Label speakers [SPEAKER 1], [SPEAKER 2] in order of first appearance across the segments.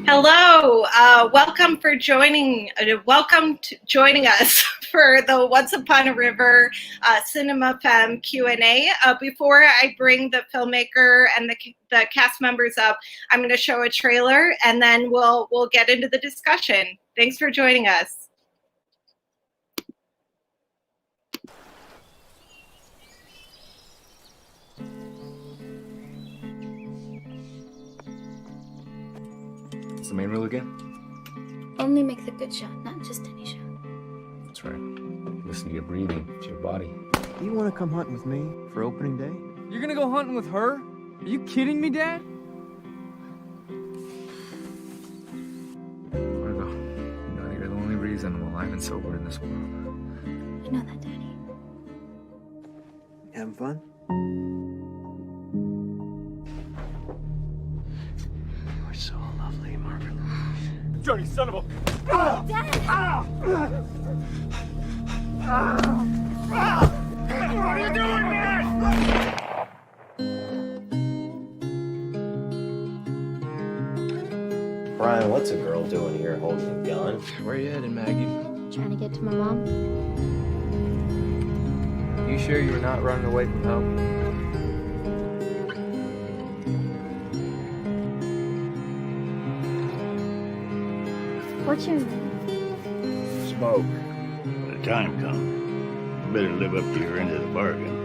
[SPEAKER 1] Hello, welcome to joining us for the Once Upon a River Cinema Femme Q&A. Before I bring the filmmaker and the cast members up, I'm going to show a trailer and then we'll get into the discussion. Thanks for joining us.
[SPEAKER 2] The main rule again?
[SPEAKER 3] Only make the good shot, not just any shot.
[SPEAKER 2] That's right. Listen to your breathing, to your body.
[SPEAKER 4] You want to come hunting with me for opening day?
[SPEAKER 5] You're gonna go hunting with her? Are you kidding me, Dad?
[SPEAKER 2] Margo, you know that you're the only reason I'm alive and sober in this world.
[SPEAKER 3] I know that, Daddy.
[SPEAKER 4] Having fun? You're so lovely, Margo.
[SPEAKER 5] Johnny, son of a...
[SPEAKER 3] Dad!
[SPEAKER 5] What are you doing, man?
[SPEAKER 6] Brian, what's a girl doing here holding a gun?
[SPEAKER 2] Where you headed, Maggie?
[SPEAKER 3] Trying to get to my mom?
[SPEAKER 5] You sure you're not running away from home?
[SPEAKER 3] What's your name?
[SPEAKER 7] Smoke. When the time comes, you better live up to your end of the bargain.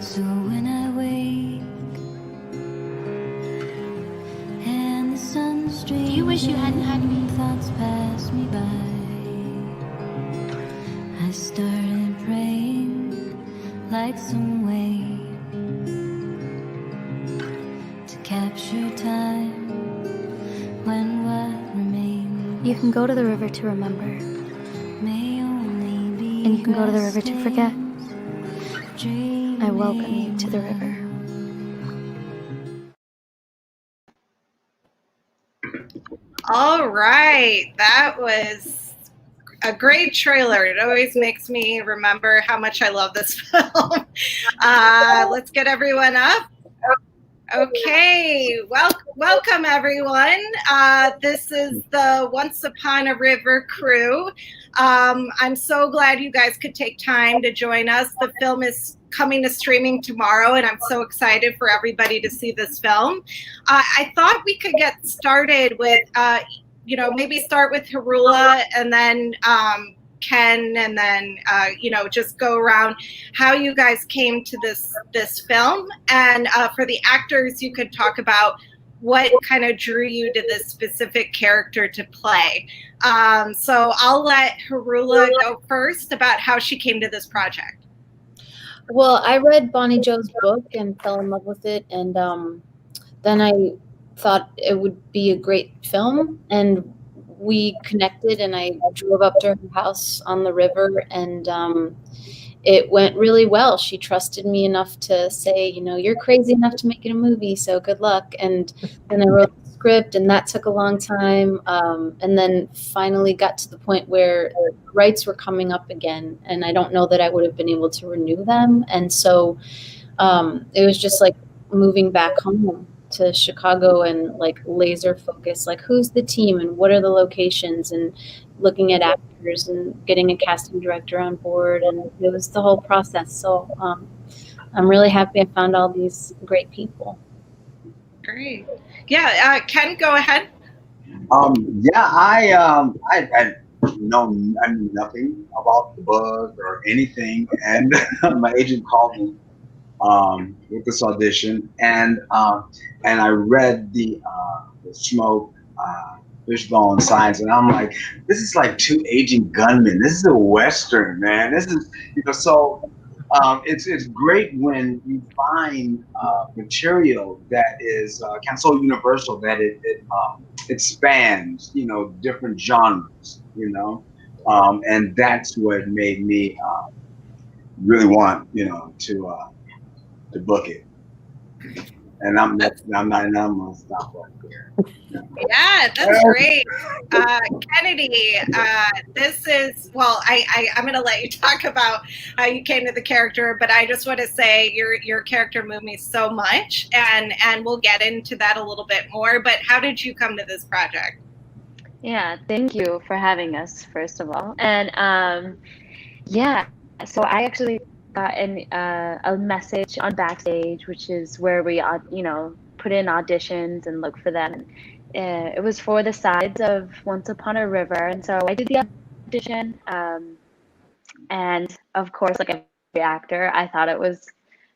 [SPEAKER 8] So when I wake and the sun streams,
[SPEAKER 3] Do you wish you hadn't had me?
[SPEAKER 8] Thoughts pass me by. I started praying like some way to capture time when what remains
[SPEAKER 3] You can go to the river to remember,
[SPEAKER 8] may only be
[SPEAKER 3] and you can go to the river to forget.
[SPEAKER 8] dreaming.
[SPEAKER 3] I welcome you to the river.
[SPEAKER 1] All right, that was a great trailer. It always makes me remember how much I love this film. Let's get everyone up. Okay, welcome everyone. This is the Once Upon a River crew. I'm so glad you guys could take time to join us. The film is coming to streaming tomorrow, and I'm so excited for everybody to see this film. I thought we could get started with, maybe start with Haroula and then Kenn, and then just go around how you guys came to this film, and for the actors, you could talk about what kind of drew you to this specific character to play. So I'll let Haroula go first about how she came to this project.
[SPEAKER 9] Well, I read Bonnie Jo's book and fell in love with it, and then I thought it would be a great film, and we connected, and I drove up to her house on the river, and it went really well. She trusted me enough to say, you're crazy enough to make it a movie, so good luck. And then I wrote the script, and that took a long time, and then finally got to the point where rights were coming up again, and I don't know that I would have been able to renew them. And so it was just like moving back home to Chicago and like laser focus, like who's the team and what are the locations, and looking at actors and getting a casting director on board, and it was the whole process. So I'm really happy I found all these great people.
[SPEAKER 1] Great. Yeah, Kenn, go ahead.
[SPEAKER 10] I knew nothing about the book or anything, and my agent called me with this audition, and I read the Smoke Fishbone signs, and I'm like, this is like two aging gunmen. This is a Western, man. This is, so it's great when you find material that is kind of so universal that it spans, different genres, and that's what made me really want, to book it. And I'm gonna stop right there.
[SPEAKER 1] Yeah, that's great. Kennedy, this is, well, I'm going to let you talk about how you came to the character, but I just want to say your character moved me so much, and we'll get into that a little bit more, but how did you come to this project?
[SPEAKER 11] Yeah, thank you for having us, first of all. And yeah, so I actually got a message on Backstage, which is where we, put in auditions and look for them. It was for the sides of Once Upon a River, and so I did the audition. And of course, like every actor, I thought it was,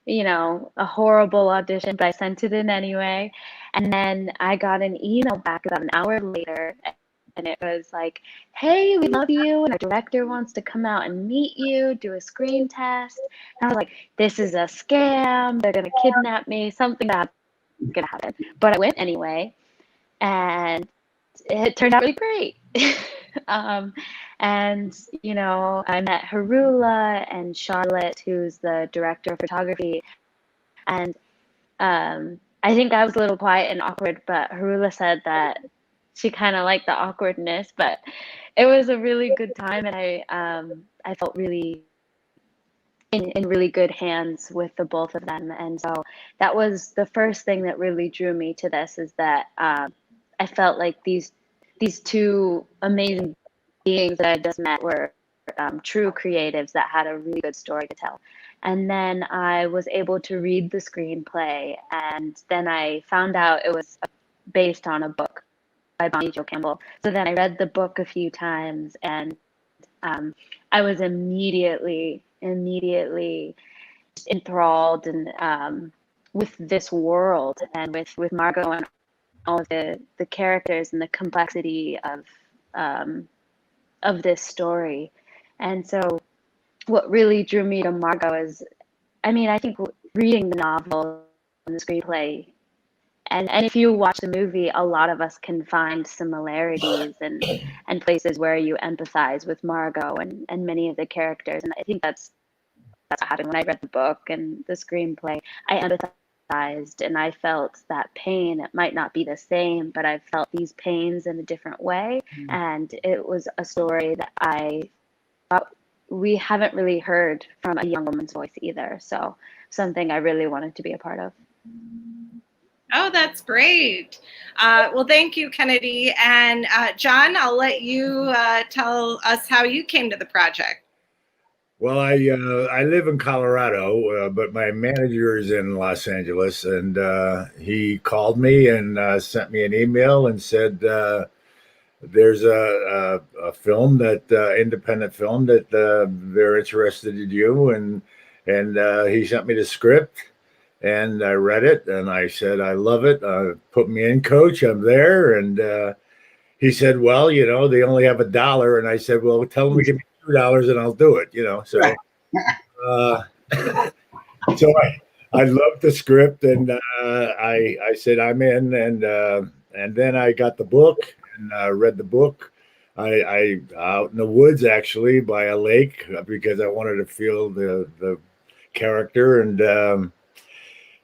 [SPEAKER 11] a horrible audition, but I sent it in anyway. And then I got an email back about an hour later, and it was like, hey, we love you, and our director wants to come out and meet you, do a screen test. And I was like, this is a scam. They're going to kidnap me. Something that's going to happen. But I went anyway, and it turned out really great. And, I met Haroula and Charlotte, who's the director of photography. And I think I was a little quiet and awkward, but Haroula said that she kind of liked the awkwardness, but it was a really good time, and I felt really in really good hands with the both of them. And so that was the first thing that really drew me to this, is that I felt like these two amazing beings that I just met were true creatives that had a really good story to tell. And then I was able to read the screenplay, and then I found out it was based on a book by Bonnie Jo Campbell. So then I read the book a few times, and I was immediately enthralled and with this world, and with Margo and all of the characters and the complexity of this story. And so what really drew me to Margo is, I think reading the novel and the screenplay, and if you watch the movie, a lot of us can find similarities and places where you empathize with Margo and many of the characters. And I think that's what happened when I read the book and the screenplay. I empathized, and I felt that pain. It might not be the same, but I felt these pains in a different way. And it was a story that I thought we haven't really heard from a young woman's voice either. So something I really wanted to be a part of.
[SPEAKER 1] Oh, that's great. Well, thank you, Kennedy. And John, I'll let you tell us how you came to the project.
[SPEAKER 7] Well, I live in Colorado, but my manager is in Los Angeles, and he called me and sent me an email and said there's a film, that independent film, that they're interested in you, and he sent me the script. And I read it, and I said, I love it. Put me in, coach. I'm there. And he said, well, they only have $1. And I said, well, tell them to give me $2 and I'll do it, So, so I loved the script, and I said, I'm in. And then I got the book and read the book. I out in the woods, actually, by a lake, because I wanted to feel the character.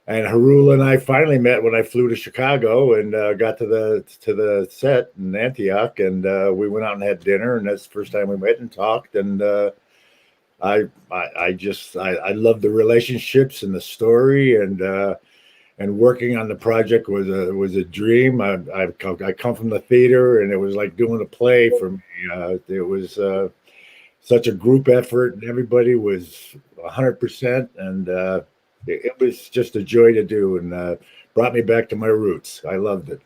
[SPEAKER 7] And Haroula and I finally met when I flew to Chicago and got to the set in Antioch, and we went out and had dinner, and that's the first time we met and talked. And I love the relationships and the story, and working on the project was a dream. I come from the theater, and it was like doing a play for me. It was such a group effort, and everybody was 100%, and it was just a joy to do, and brought me back to my roots. I loved it.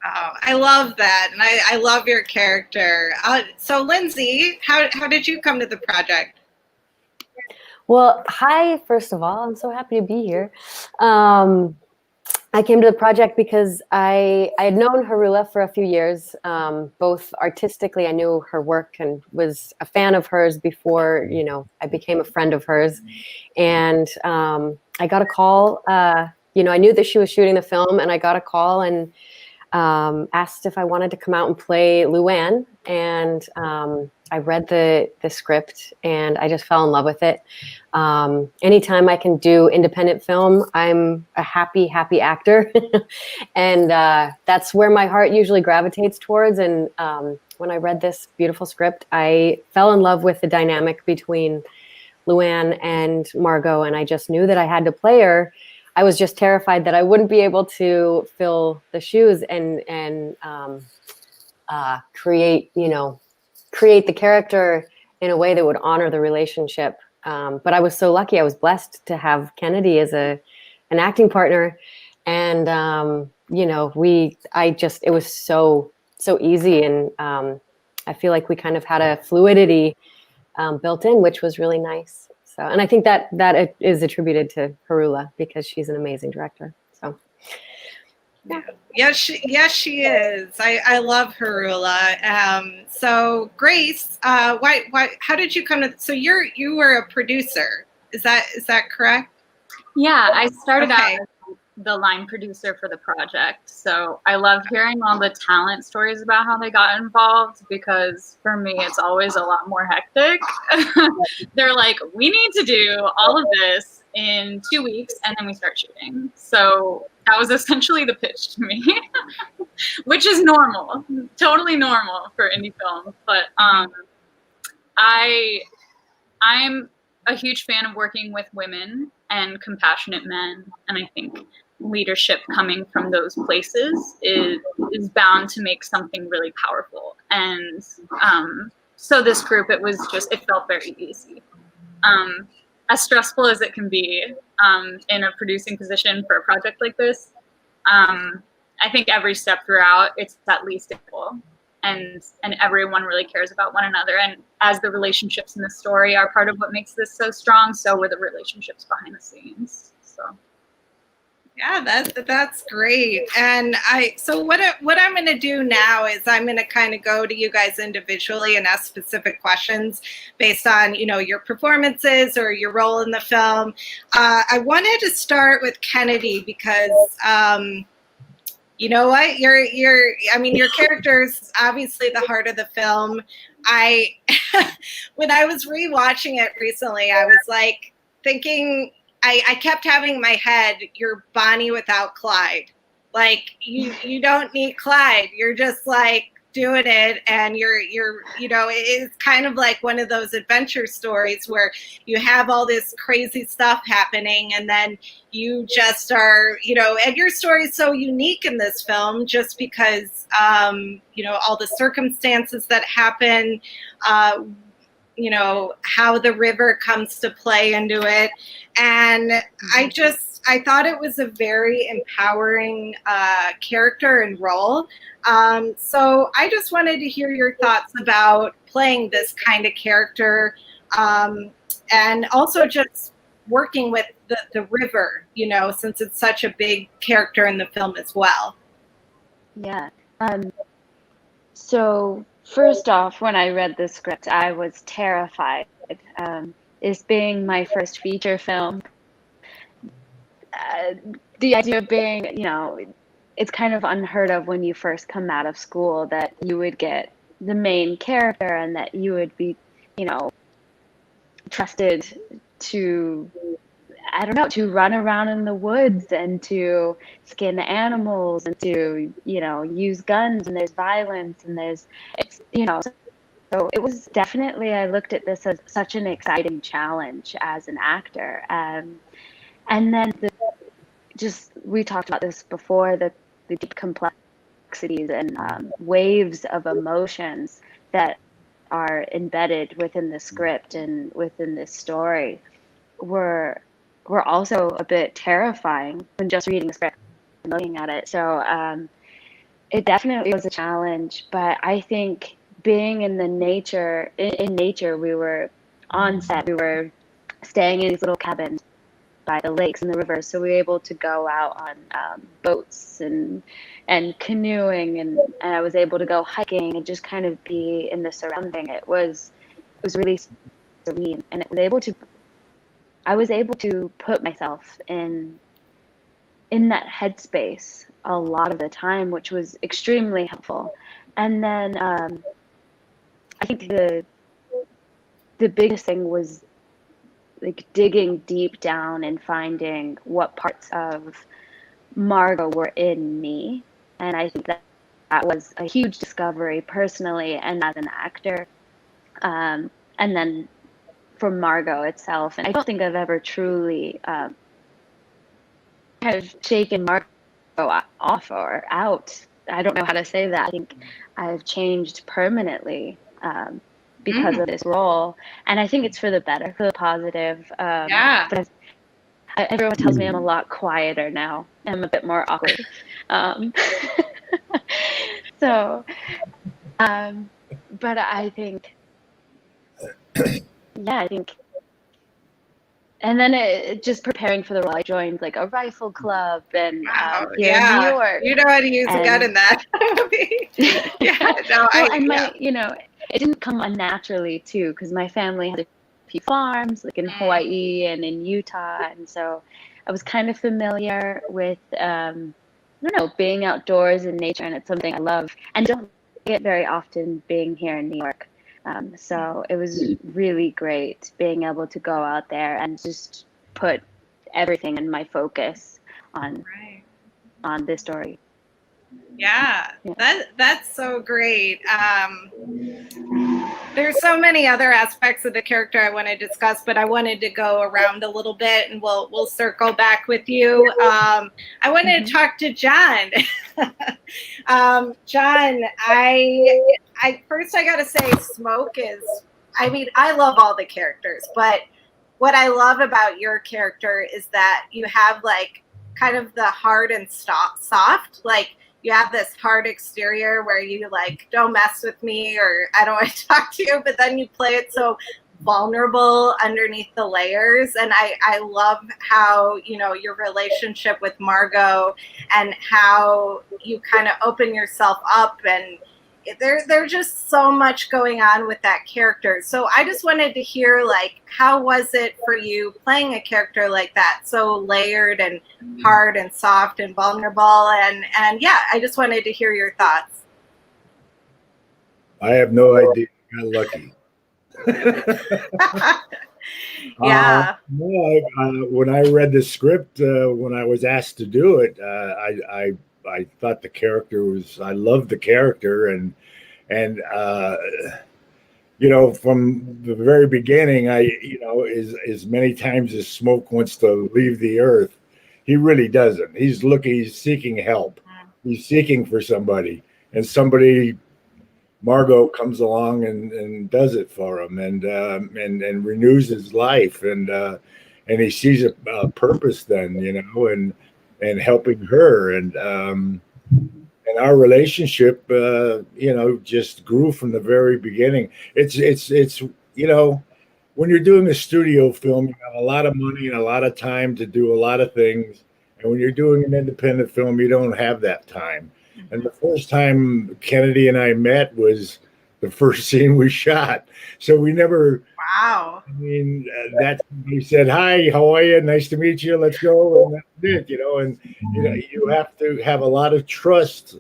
[SPEAKER 1] Oh, I love that, and I love your character. So, Lindsay, how did you come to the project?
[SPEAKER 12] Well, hi, first of all. I'm so happy to be here. I came to the project because I had known Haroula for a few years, both artistically. I knew her work and was a fan of hers before, I became a friend of hers. And I got a call, I knew that she was shooting the film, and I got a call and asked if I wanted to come out and play Luann. And I read the script and I just fell in love with it. Anytime I can do independent film, I'm a happy actor. And that's where my heart usually gravitates towards. And when I read this beautiful script, I fell in love with the dynamic between Luann and Margo, and I just knew that I had to play her. I was just terrified that I wouldn't be able to fill the shoes and create the character in a way that would honor the relationship. But I was so lucky. I was blessed to have Kenadi as an acting partner, and it was so easy, and I feel like we kind of had a fluidity built in, which was really nice. So, and I think that is attributed to Haroula because she's an amazing director. So, yeah.
[SPEAKER 1] Yes, she is. I love Haroula. So Grace, why? How did you come to? So you were a producer. Is that correct?
[SPEAKER 13] Yeah, I started out as the line producer for the project. So I love hearing all the talent stories about how they got involved, because for me, it's always a lot more hectic. They're like, we need to do all of this in 2 weeks and then we start shooting. So that was essentially the pitch to me, which is normal, totally normal for indie film. But I'm a huge fan of working with women and compassionate men, and I think leadership coming from those places is bound to make something really powerful. And so this group, it felt very easy. As stressful as it can be in a producing position for a project like this, I think every step throughout, it's at least equal. And everyone really cares about one another. And as the relationships in the story are part of what makes this so strong, so were the relationships behind the scenes. So.
[SPEAKER 1] Yeah, that's great. And so what I'm going to do now is I'm going to kind of go to you guys individually and ask specific questions based on, your performances or your role in the film. I wanted to start with Kenadi because, you know what? Your character's obviously the heart of the film. When I was rewatching it recently, I was like thinking, I kept having in my head, you're Bonnie without Clyde. Like you don't need Clyde. You're just like doing it, and you're it's kind of like one of those adventure stories where you have all this crazy stuff happening, and then you just are, and your story is so unique in this film just because all the circumstances that happen, how the river comes to play into it. And I thought it was a very empowering character and role. So I just wanted to hear your thoughts about playing this kind of character, and also just working with the river, since it's such a big character in the film as well.
[SPEAKER 11] Yeah. So first off, when I read the script, I was terrified. This being my first feature film, the idea of being, it's kind of unheard of when you first come out of school that you would get the main character and that you would be, trusted to, to run around in the woods and to skin animals and to, use guns, and there's violence and so it was definitely, I looked at this as such an exciting challenge as an actor. And then we talked about this before, the deep complexities and waves of emotions that are embedded within the script and within this story were also a bit terrifying when just reading the script and looking at it. So it definitely was a challenge, but I think being in nature, we were on set, we were staying in these little cabins by the lakes and the rivers, so we were able to go out on boats and canoeing, and I was able to go hiking and just kind of be in the surrounding. It was really serene, and I was able to put myself in that headspace a lot of the time, which was extremely helpful. And then I think the biggest thing was like digging deep down and finding what parts of Margo were in me. And I think that was a huge discovery personally and as an actor. And then for Margo itself. And I don't think I've ever truly kind of shaken Margo off or out. I don't know how to say that. I think I've changed permanently because of this role. And I think it's for the better, for the positive. But everyone tells me I'm a lot quieter now. I'm a bit more awkward. But I think, and then it just preparing for the role, I joined like a rifle club and here in New York.
[SPEAKER 1] You know how to use a gun in that movie.
[SPEAKER 11] It didn't come unnaturally too, because my family had a few farms, like in Hawaii and in Utah, and so I was kind of familiar with, being outdoors in nature, and it's something I love and don't get very often being here in New York. So it was really great being able to go out there and just put everything in my focus on this story.
[SPEAKER 1] Yeah. That's so great. There's so many other aspects of the character I want to discuss, but I wanted to go around a little bit, and we'll circle back with you. I wanted to talk to John. John, I gotta say, Smoke is, I love all the characters, but what I love about your character is that you have like kind of the hard and soft, like you have this hard exterior where you like, don't mess with me, or I don't want to talk to you, but then you play it so vulnerable underneath the layers. And I love how, your relationship with Margo and how you kind of open yourself up, and there's just so much going on with that character. So I just wanted to hear, like, how was it for you playing a character like that, so layered and hard and soft and vulnerable? And I just wanted to hear your thoughts.
[SPEAKER 7] I have no idea. I got lucky.
[SPEAKER 1] Yeah.
[SPEAKER 7] When I read the script, when I was asked to do it, I thought the character was, I loved the character, and from the very beginning, as many times as Smoke wants to leave the earth, he really doesn't. He's seeking help. He's seeking for somebody, and Margo comes along and does it for him, and renews his life, and he sees a purpose then, and helping her, and our relationship, just grew from the very beginning. It's when you're doing a studio film, you have a lot of money and a lot of time to do a lot of things, and when you're doing an independent film, you don't have that time. And the first time Kenadi and I met was the first scene we shot, so we never.
[SPEAKER 1] Wow.
[SPEAKER 7] He said, "Hi, how are you? Nice to meet you. Let's go." And that's it, And you have to have a lot of trust,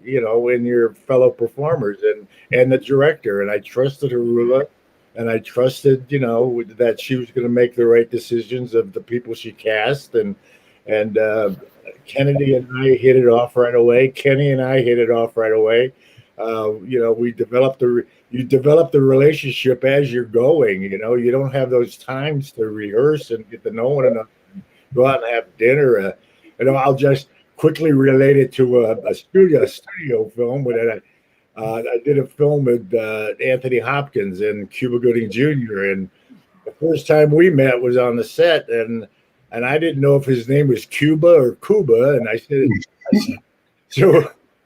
[SPEAKER 7] in your fellow performers and the director. And I trusted Haroula, and I trusted, that she was going to make the right decisions of the people she cast. And Kenadi and I hit it off right away. Kenny and I hit it off right away. We developed you develop the relationship as you're going. You don't have those times to rehearse and get to know one another, go out and have dinner. I'll just quickly relate it to a studio film. I did a film with Anthony Hopkins and Cuba Gooding Jr. And the first time we met was on the set, and I didn't know if his name was Cuba or Cuba, and I said,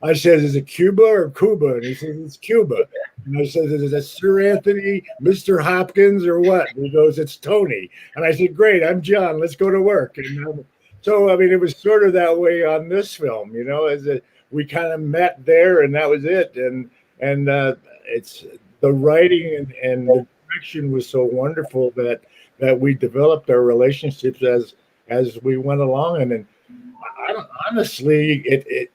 [SPEAKER 7] I said, is it Cuba or Cuba? And he says, it's Cuba. And I said, is it Sir Anthony, Mr. Hopkins, or what? And he goes, it's Tony. And I said, great, I'm John. Let's go to work. And it was sort of that way on this film, we kind of met there, and that was it. And it's the writing and the direction was so wonderful that we developed our relationships as we went along. And then, honestly, it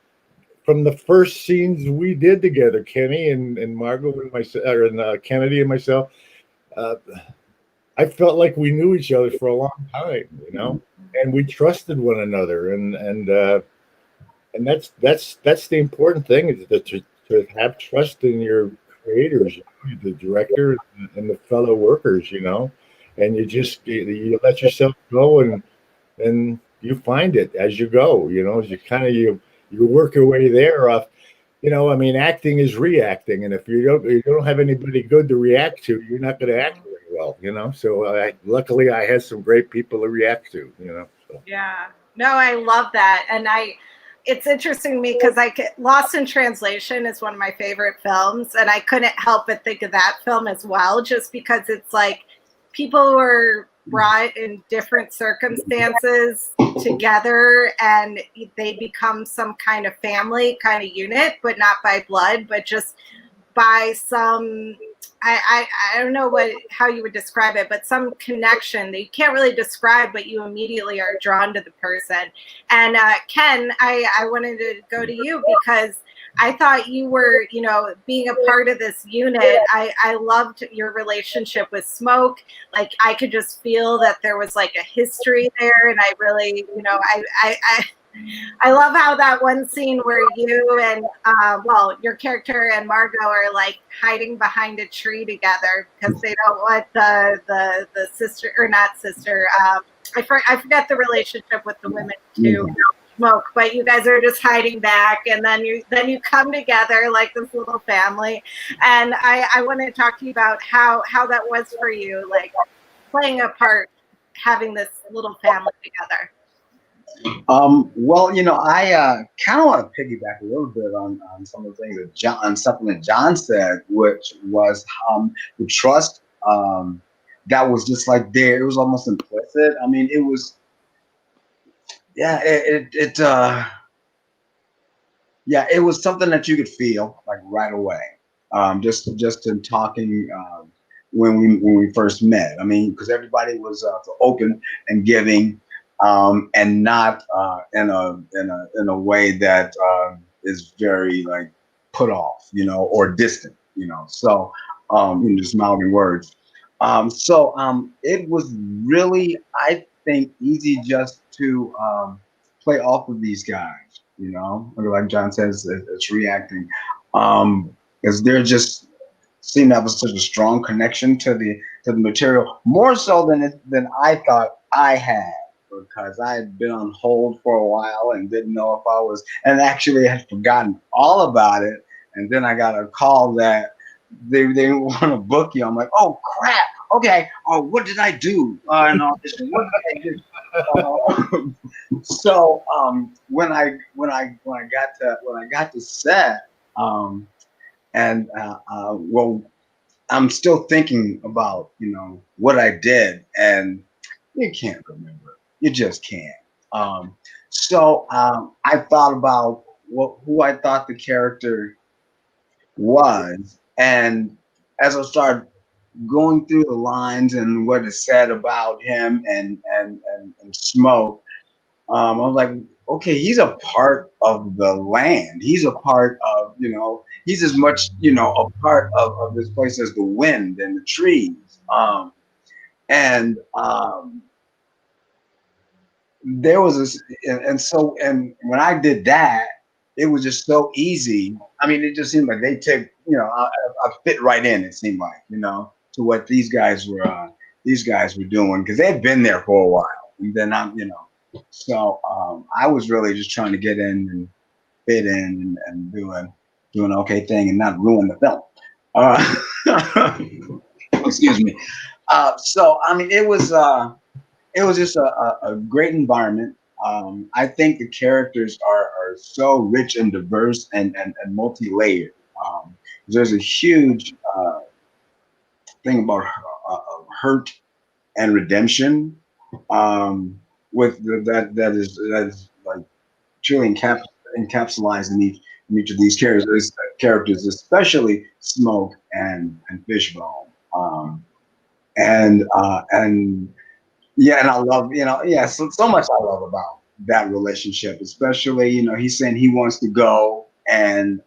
[SPEAKER 7] from the first scenes we did together, Kenny and Margo and myself, or Kenadi and myself, uh, I felt like we knew each other for a long time, you know, and we trusted one another, and that's the important thing is to have trust in your creators, you know, the director and the fellow workers, you know, and you let yourself go and you find it as you go, you know, as you work your way there off. You know, I mean, acting is reacting, and if you don't have anybody good to react to, you're not going to act very well, you know. So luckily, I had some great people to react to, you know. So.
[SPEAKER 1] Yeah, no, I love that, and it's interesting to me because Lost in Translation is one of my favorite films, and I couldn't help but think of that film as well, just because it's like people were brought in different circumstances together and they become some kind of family kind of unit, but not by blood, but just by some I don't know how you would describe it, but some connection that you can't really describe, but you immediately are drawn to the person. And Kenn, I wanted to go to you because I thought you were, you know, being a part of this unit. I loved your relationship with Smoke. Like I could just feel that there was like a history there, and I really, you know, I love how that one scene where you and your character and Margo are like hiding behind a tree together because they don't want the sister or not sister. I forget the relationship with the women too. Smoke, but you guys are just hiding back, and then you come together like this little family. And I want to talk to you about how that was for you, like playing a part, having this little family together.
[SPEAKER 10] Well, you know, I kind of want to piggyback a little bit on some of the things that something that John said, which was the trust that was just like there. It was almost implicit. I mean, it was, yeah, it was something that you could feel like right away. Just in talking when we first met. I mean, because everybody was open and giving. And not in a way that is very like put off, you know, or distant, you know. So, just mouthing words. It was really, I think, easy just to play off of these guys, you know. Like John says, it's reacting, because they're just seem to have such a strong connection to the material, more so than I thought I had. Because I had been on hold for a while and didn't know if I was, and actually had forgotten all about it. And then I got a call that they want to book you. I'm like, oh crap! Okay, what did I do? And all this, what did I do? So when I got to set, well, I'm still thinking about, you know, what I did, and you can't remember. You just can't. I thought about who I thought the character was, and as I started going through the lines and what is said about him and Smoke, I was like, okay, he's a part of the land. He's a part of, you know, he's as much, you know, a part of this place as the wind and the trees. There was this, and when I did that, it was just so easy. I mean, it just seemed like they took, you know, I fit right in. It seemed like, you know, to what these guys were doing, because they'd been there for a while, and then I'm, you know, so I was really just trying to get in and fit in and do an okay thing and not ruin the film. Excuse me. So I mean, it was just a great environment. I think the characters are so rich and diverse and multi-layered. There's a huge thing about hurt and redemption with that is like truly encapsulated in each of these characters, especially Smoke and Fishbone. Yeah, and I love, you know, yeah, so much I love about that relationship, especially, you know, he's saying he wants to go, and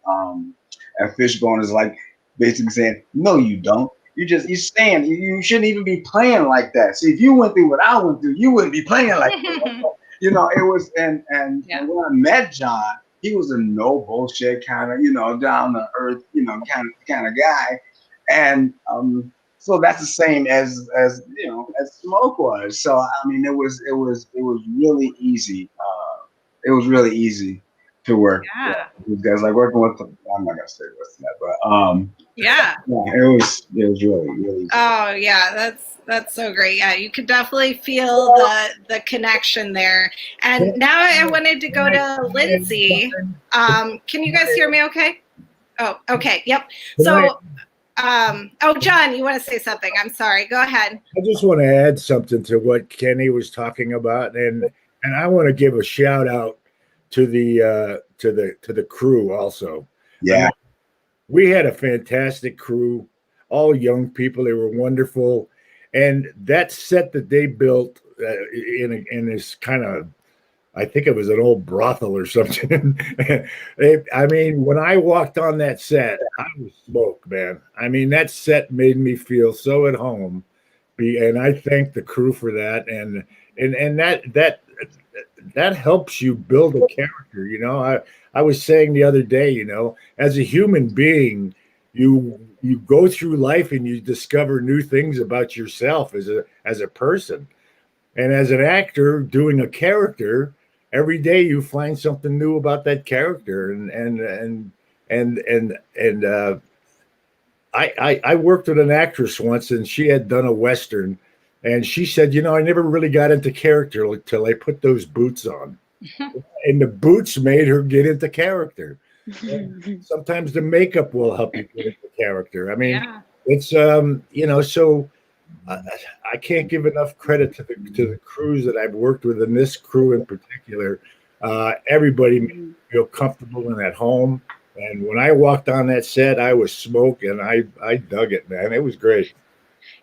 [SPEAKER 10] Fishbone is like basically saying, no, you don't. You stand. You shouldn't even be playing like that. See, if you went through what I went through, you wouldn't be playing like that. You know, it was, and when I met John, he was a no bullshit kind of, you know, down to earth, you know, kind of guy, and so that's the same as you know, as Smoke was. So I mean, it was really easy. It was really easy to work with these guys. Like working with them, I'm not gonna say what's that, but
[SPEAKER 1] yeah,
[SPEAKER 10] it was really easy.
[SPEAKER 1] Oh yeah, that's so great. Yeah, you could definitely feel the connection there. And now I wanted to go to Lindsay. Can you guys hear me okay? Oh, okay. Yep. So oh, John, you want to say something? I'm sorry. Go ahead.
[SPEAKER 7] I just want to add something to what Kenny was talking about, and I want to give a shout out to the crew also.
[SPEAKER 10] Yeah,
[SPEAKER 7] I mean, we had a fantastic crew, all young people. They were wonderful, and that set that they built in this kind of, I think it was an old brothel or something. I mean, when I walked on that set, I was smoked, man. I mean, that set made me feel so at home, and I thank the crew for that. And that helps you build a character. You know, I was saying the other day, you know, as a human being, you go through life and you discover new things about yourself as a person, and as an actor doing a character. Every day you find something new about that character, I worked with an actress once, and she had done a Western, and she said, you know, I never really got into character until I put those boots on, and the boots made her get into character. Sometimes the makeup will help you get into character. I mean, it's you know, so. I can't give enough credit to the crews that I've worked with, and this crew in particular. Everybody made me feel comfortable and at home. And when I walked on that set, I was smoked, and I dug it, man. It was great.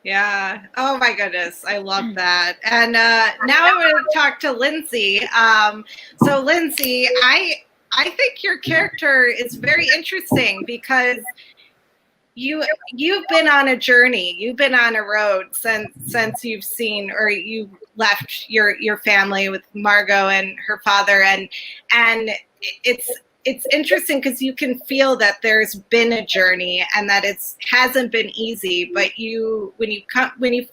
[SPEAKER 1] Yeah. Oh my goodness, I love that. And now I want to talk to Lindsay. So Lindsay, I think your character is very interesting because you've been on a journey. You've been on a road since you've seen, or you left your family with Margo and her father, and it's interesting because you can feel that there's been a journey and that it hasn't been easy. But when you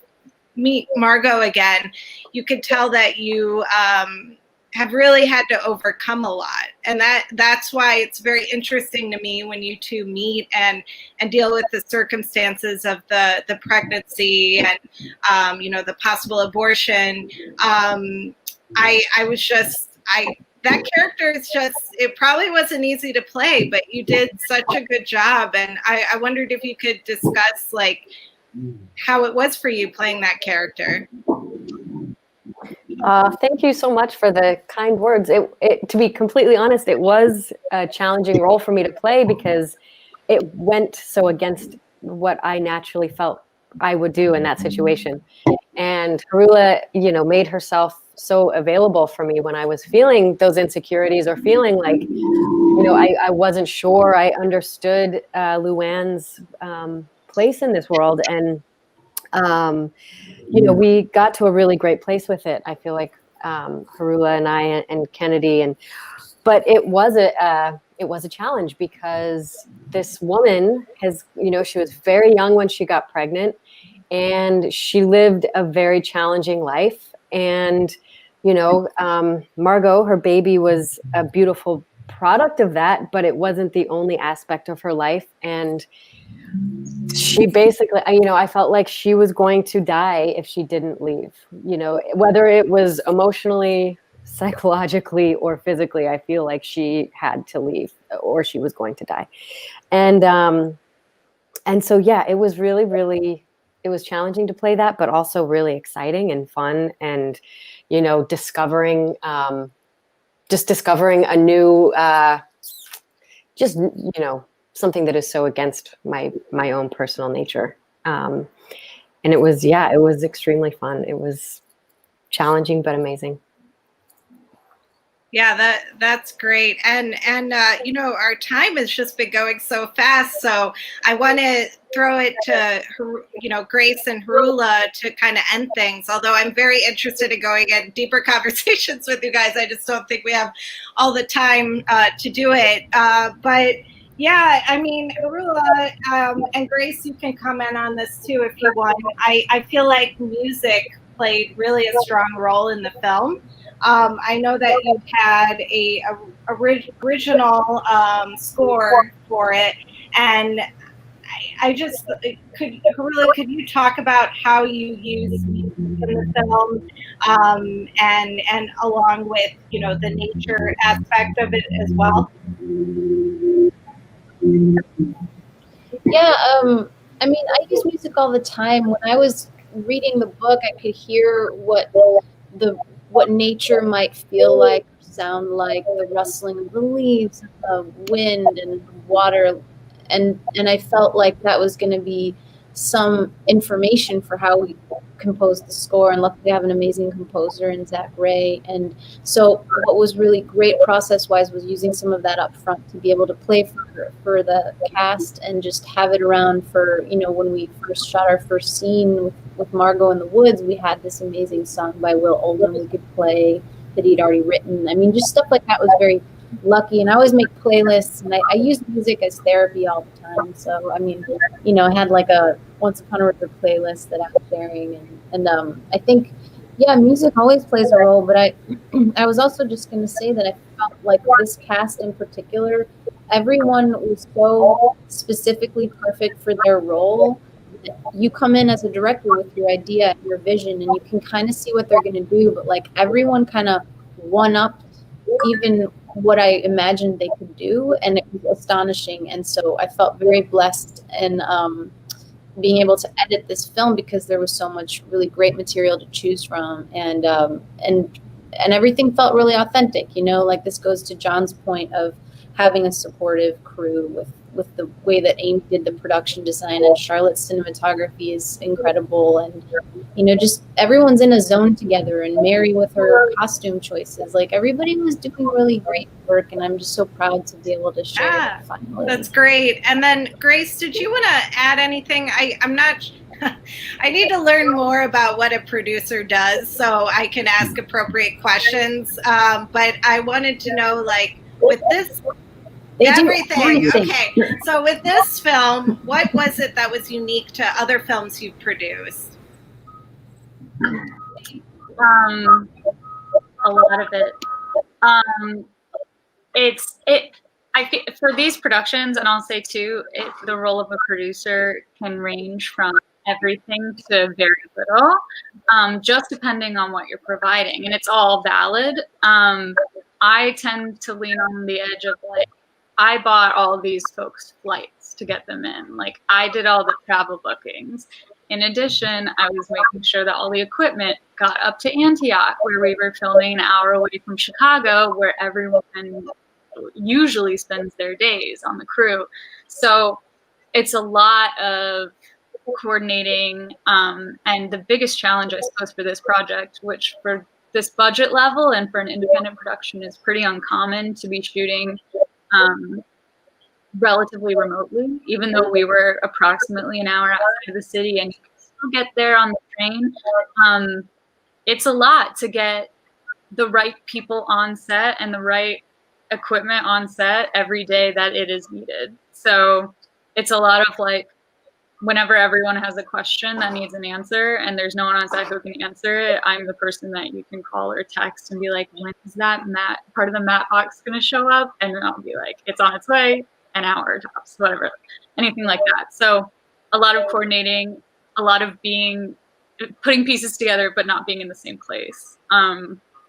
[SPEAKER 1] meet Margo again, you can tell that you have really had to overcome a lot, and that's why it's very interesting to me when you two meet and deal with the circumstances of the pregnancy and you know, the possible abortion. That character is just, it probably wasn't easy to play, but you did such a good job, and I wondered if you could discuss like how it was for you playing that character.
[SPEAKER 12] Thank you so much for the kind words. To be completely honest, it was a challenging role for me to play because it went so against what I naturally felt I would do in that situation. And Haroula, you know, made herself so available for me when I was feeling those insecurities or feeling like, you know, I wasn't sure I understood Luann's place in this world. And you know, we got to a really great place with it. I feel like Haroula and I and Kenadi, but it was a challenge because this woman has, you know, she was very young when she got pregnant, and she lived a very challenging life. And you know, Margo, her baby, was a beautiful product of that, but it wasn't the only aspect of her life. And she basically, you know, I felt like she was going to die if she didn't leave, you know, whether it was emotionally, psychologically, or physically. I feel like she had to leave or she was going to die. And so, yeah, it was really, it was challenging to play that, but also really exciting and fun. And, you know, discovering a new, just, you know, something that is so against my own personal nature. And it was extremely fun. It was challenging, but amazing.
[SPEAKER 1] Yeah, that's great. And you know, our time has just been going so fast. So I want to throw it to, you know, Grace and Haroula to kind of end things. Although I'm very interested in going in deeper conversations with you guys. I just don't think we have all the time to do it. But yeah, I mean, Haroula and Grace, you can comment on this too if you want. I feel like music played really a strong role in the film. I know that you had a original score for it, and I just Haroula, could you talk about how you use music in the film, and along with, you know, the nature aspect of it as well?
[SPEAKER 9] Yeah, I mean, I use music all the time. When I was reading the book, I could hear what nature might feel like, sound like, the rustling of the leaves, the wind and water, and I felt like that was going to be some information for how we composed the score. And luckily, I have an amazing composer in Zach Ray. And so, what was really great process-wise was using some of that up front to be able to play for the cast and just have it around for, you know, when we first shot our first scene with Margo in the woods, we had this amazing song by Will Oldham we could play that he'd already written. I mean, just stuff like that was very lucky. And I always make playlists, and I use music as therapy all the time. So, I mean, you know, I had like a Once Upon a River playlist that I was sharing. And I think, yeah, music always plays a role. But I was also just going to say that I felt like this cast in particular, everyone was so specifically perfect for their role. You come in as a director with your idea, your vision, and you can kind of see what they're going to do. But like everyone kind of one-upped even what I imagined they could do, and it was astonishing. And so I felt very blessed in being able to edit this film because there was so much really great material to choose from, and everything felt really authentic. You know, like this goes to John's point of having a supportive crew with the way that Amy did the production design, and Charlotte's cinematography is incredible, and you know, just everyone's in a zone together, and Mary with her costume choices, like everybody was doing really great work, and I'm just so proud to be able to share that finally.
[SPEAKER 1] That's great. And then Grace, did you want to add anything? I'm not I need to learn more about what a producer does so I can ask appropriate questions, but I wanted to know, like, with this everything. Okay. So with this film, what was it that was unique to other films you've produced?
[SPEAKER 13] A lot of it. For these productions, and I'll say too, the role of a producer can range from everything to very little, just depending on what you're providing, and it's all valid. I tend to lean on the edge of like, I bought all these folks' flights to get them in. Like, I did all the travel bookings. In addition, I was making sure that all the equipment got up to Antioch, where we were filming an hour away from Chicago, where everyone usually spends their days on the crew. So it's a lot of coordinating. And the biggest challenge, I suppose, for this project, which for this budget level and for an independent production is pretty uncommon to be shooting relatively remotely, even though we were approximately an hour outside of the city and you can still get there on the train. It's a lot to get the right people on set and the right equipment on set every day that it is needed. So it's a lot of like, whenever everyone has a question that needs an answer and there's no one on set who can answer it, I'm the person that you can call or text and be like, when is that part of the matte box going to show up? And then I'll be like, it's on its way, an hour tops, whatever, anything like that. So a lot of coordinating, a lot of putting pieces together, but not being in the same place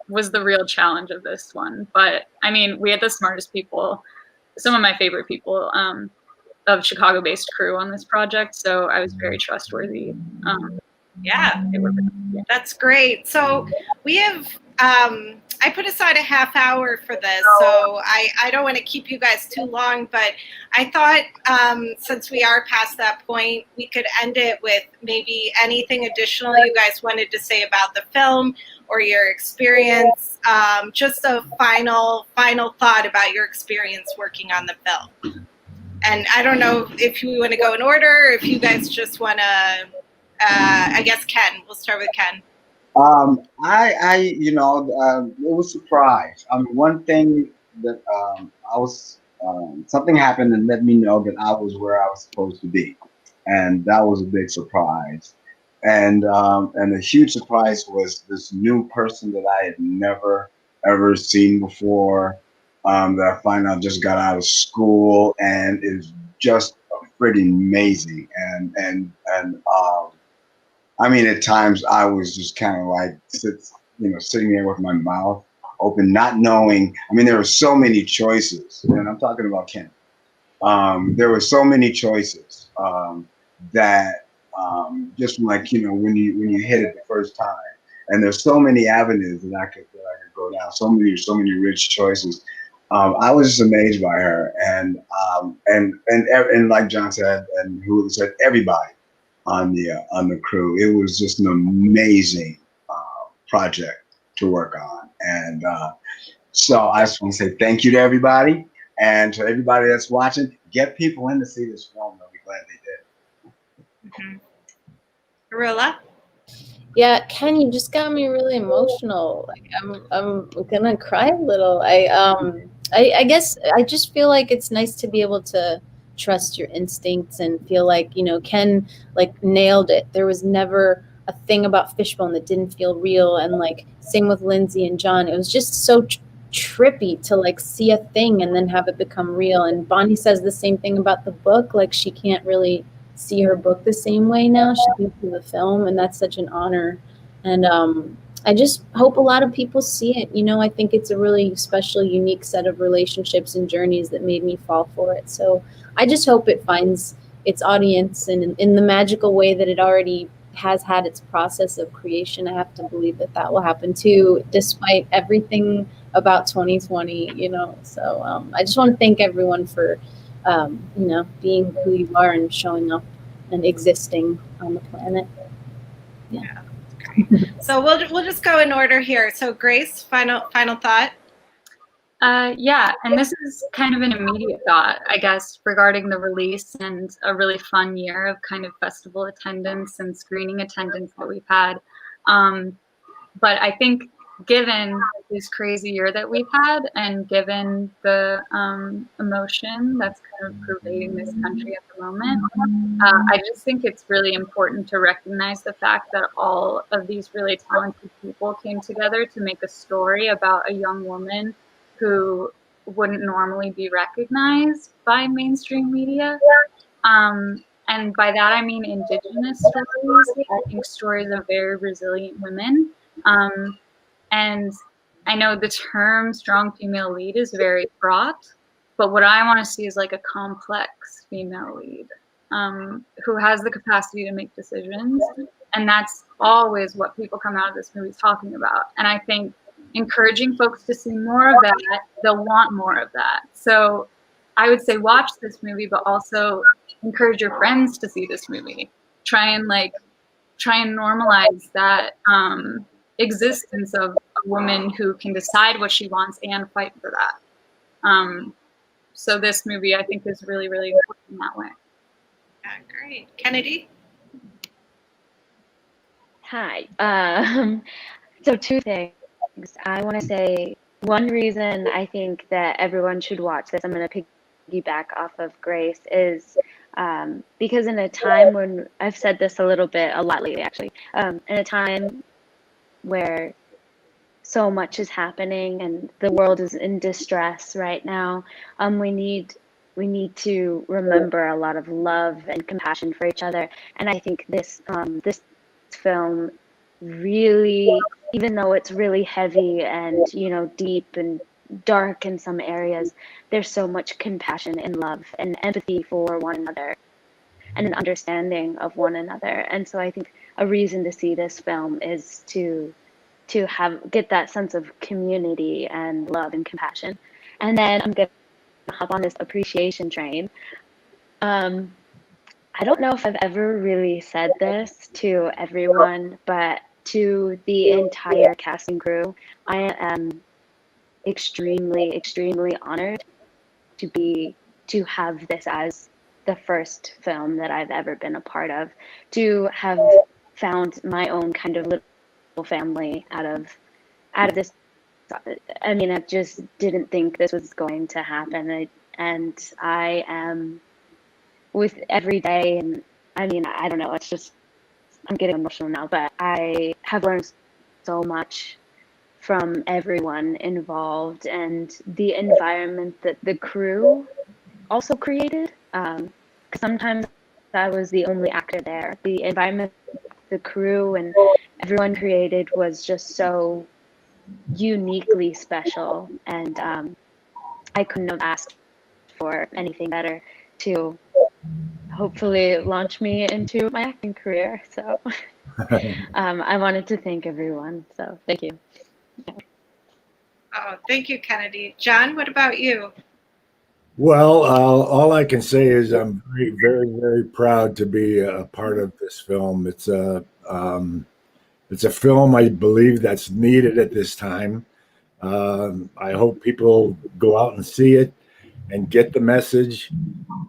[SPEAKER 13] was the real challenge of this one. But I mean, we had the smartest people, some of my favorite people, of Chicago-based crew on this project, so I was very trustworthy.
[SPEAKER 1] That's great. So we have I put aside a half hour for this, so I don't want to keep you guys too long, but I thought since we are past that point, we could end it with maybe anything additional you guys wanted to say about the film, or your experience. Just a final thought about your experience working on the film. And I don't know if you want to go in order, or if you guys just want to, I guess Kenn. We'll start with Kenn.
[SPEAKER 10] It was a surprise. One thing that something happened and let me know that I was where I was supposed to be, and that was a big surprise. And a huge surprise was this new person that I had never ever seen before. That I find out just got out of school and is just pretty amazing. And at times I was just kind of like sitting there with my mouth open, not knowing. There were so many choices, and I'm talking about Kenn. There were so many choices that just like when you hit it the first time, and there's so many avenues that I could go down. So many rich choices. I was just amazed by her, and like John said, and who said, everybody on the crew. It was just an amazing project to work on, and so I just want to say thank you to everybody, and to everybody that's watching. Get people in to see this film. They'll be glad they did.
[SPEAKER 1] Haroula?
[SPEAKER 9] Yeah, Kenn, you just got me really emotional. Like I'm gonna cry a little. I guess I just feel like it's nice to be able to trust your instincts and feel like, Kenn nailed it. There was never a thing about Fishbone that didn't feel real. And same with Lindsay and John. It was just so trippy to see a thing and then have it become real. And Bonnie says the same thing about the book. She can't really see her book the same way now. She can see the film, and that's such an honor. And I just hope a lot of people see it. I think it's a really special, unique set of relationships and journeys that made me fall for it. So I just hope it finds its audience, and in the magical way that it already has had its process of creation. I have to believe that will happen too, despite everything about 2020, So I just want to thank everyone for, being who you are and showing up and existing on the planet. Yeah.
[SPEAKER 1] So we'll just go in order here. So Grace, final thought.
[SPEAKER 13] Yeah, and this is kind of an immediate thought, I guess, regarding the release and a really fun year of kind of festival attendance and screening attendance that we've had. But I think given this crazy year that we've had, and given the emotion that's kind of pervading this country at the moment, I just think it's really important to recognize the fact that all of these really talented people came together to make a story about a young woman who wouldn't normally be recognized by mainstream media. And by that, I mean Indigenous stories. I think stories of very resilient women. And I know the term strong female lead is very fraught, but what I want to see is a complex female lead who has the capacity to make decisions. And that's always what people come out of this movie talking about. And I think encouraging folks to see more of that, they'll want more of that. So I would say watch this movie, but also encourage your friends to see this movie. Try and normalize that existence of a woman who can decide what she wants and fight for that. So this movie, I think, is really, really important in that way.
[SPEAKER 1] Yeah, great. Kenadi?
[SPEAKER 11] Hi. So two things. I want to say one reason I think that everyone should watch this, I'm going to piggyback off of Grace, is because in a time when, I've said this a lot lately actually, in a time where so much is happening and the world is in distress right now, we need to remember a lot of love and compassion for each other. And I think this film really, even though it's really heavy and deep and dark in some areas, there's so much compassion and love and empathy for one another and an understanding of one another. And so I think a reason to see this film is to get that sense of community and love and compassion. And then I'm gonna hop on this appreciation train. I don't know if I've ever really said this to everyone, but to the entire cast and crew. I am extremely, extremely honored to have this as the first film that I've ever been a part of, to have found my own kind of little family out of this. I mean, I just didn't think this was going to happen, and I am with every day, and I mean, I don't know, it's just, I'm getting emotional now, but I have learned so much from everyone involved and the environment that the crew also created. Sometimes I was the only actor there. The environment, the crew, and everyone created was just so uniquely special, and I couldn't have asked for anything better to hopefully launch me into my acting career. So I wanted to thank everyone. So thank you.
[SPEAKER 1] Oh, thank you, Kenadi. John, what about you?
[SPEAKER 7] Well, all I can say is I'm very, very, very proud to be a part of this film. It's a film I believe that's needed at this time. I hope people go out and see it and get the message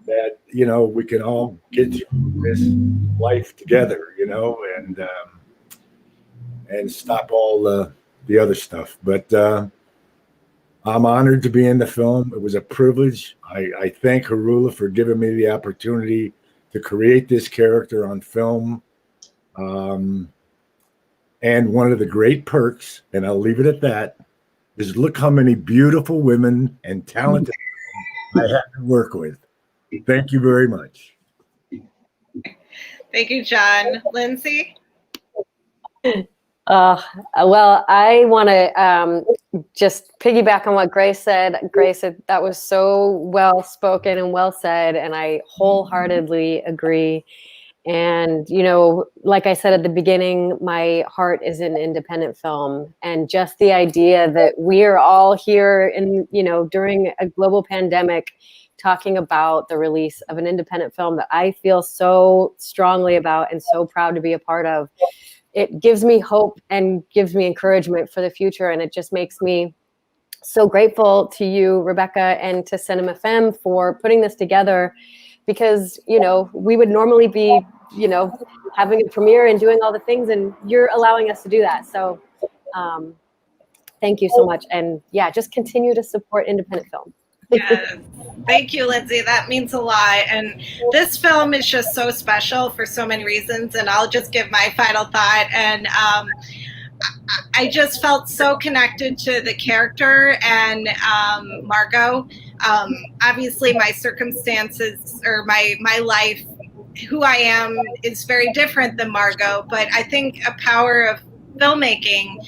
[SPEAKER 7] that, you know, we can all get through this life together, you know, and stop all the other stuff. But I'm honored to be in the film. It was a privilege. I thank Haroula for giving me the opportunity to create this character on film. And one of the great perks, and I'll leave it at that, is look how many beautiful women and talented women I had to work with. Thank you very much.
[SPEAKER 1] Thank you, John. Lindsay?
[SPEAKER 12] Well, I want to just piggyback on what Grace said. Grace, that was so well spoken and well said, and I wholeheartedly agree. And, you know, like I said at the beginning, my heart is in independent film, and just the idea that we are all here in, you know, during a global pandemic, talking about the release of an independent film that I feel so strongly about and so proud to be a part of. It gives me hope and gives me encouragement for the future. And it just makes me so grateful to you, Rebecca, and to Cinema Femme for putting this together, because, you know, we would normally be, you know, having a premiere and doing all the things, and you're allowing us to do that. So thank you so much. And yeah, just continue to support independent film.
[SPEAKER 1] Yes. Thank you, Lindsay. That means a lot. And this film is just so special for so many reasons. And I'll just give my final thought. And I just felt so connected to the character and Margo. Obviously, my circumstances or my life, who I am, is very different than Margo. But I think a power of filmmaking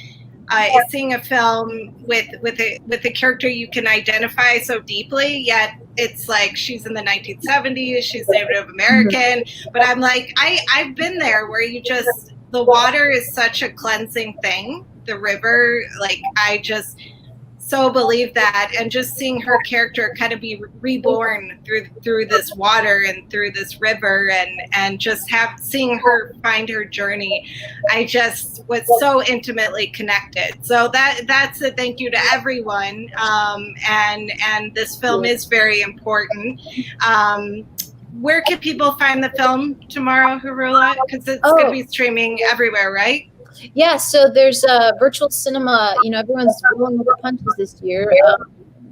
[SPEAKER 1] is seeing a film with a character you can identify so deeply, yet it's like she's in the 1970s, she's Native American, but I'm like, I've been there where you just, the water is such a cleansing thing, the river, like I just so believe that, and just seeing her character kind of be reborn through this water and through this river, and just seeing her find her journey, I just was so intimately connected. So that's a thank you to everyone, and this film is very important. Where can people find the film tomorrow, Haroula? Because it's going to be streaming everywhere, right?
[SPEAKER 9] Yeah, so there's a virtual cinema. You know, everyone's rolling with the punches this year.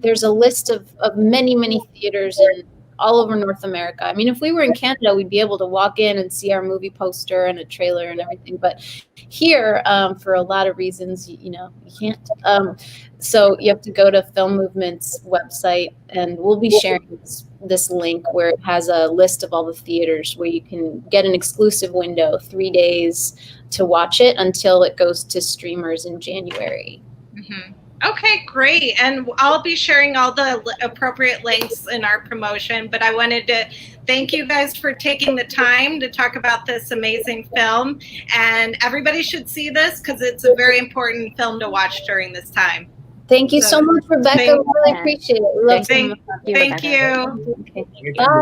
[SPEAKER 9] There's a list of many, many theaters in all over North America. I mean, if we were in Canada, we'd be able to walk in and see our movie poster and a trailer and everything. But here, for a lot of reasons, you know, you can't. So you have to go to Film Movement's website, and we'll be sharing this link where it has a list of all the theaters where you can get an exclusive window, 3 days to watch it until it goes to streamers in January.
[SPEAKER 1] Mm-hmm. Okay, great. And I'll be sharing all the appropriate links in our promotion, but I wanted to thank you guys for taking the time to talk about this amazing film. And everybody should see this because it's a very important film to watch during this time.
[SPEAKER 9] Thank you so much, Rebecca. We really appreciate it. We love
[SPEAKER 1] Thank you.
[SPEAKER 9] Bye.